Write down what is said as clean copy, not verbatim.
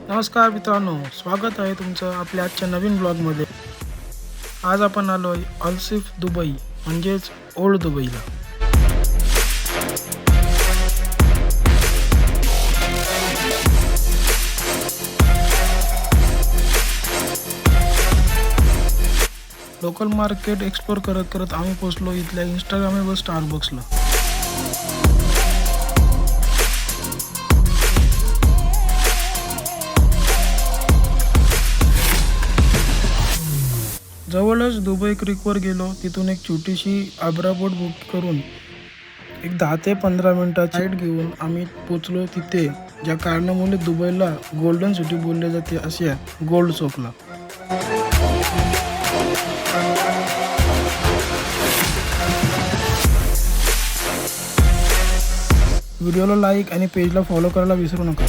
नमस्कार मित्रांनो, स्वागत आहे तुमचं आपल्या आजच्या नवीन ब्लॉगमध्ये। आज आपण आलो आहे अल्सिफ दुबई म्हणजेच ओल्ड दुबईला। लोकल मार्केट एक्सप्लोर करत करत आम्ही पोहोचलो इथल्या इंस्टाग्रामेबल स्टारबक्सला। जवळच दुबई क्रीकवर गेलो, तिथून एक छोटीशी आब्रा बोट बुक करून एक 10 ते 15 मिनिटाची राईड घेऊन आम्ही पोचलो तिथे, ज्या कारणामुळे दुबईला गोल्डन सिटी बोलले जाते अशा गोल्ड चौकला। व्हिडिओला लाईक आणि पेजला फॉलो करायला विसरू नका।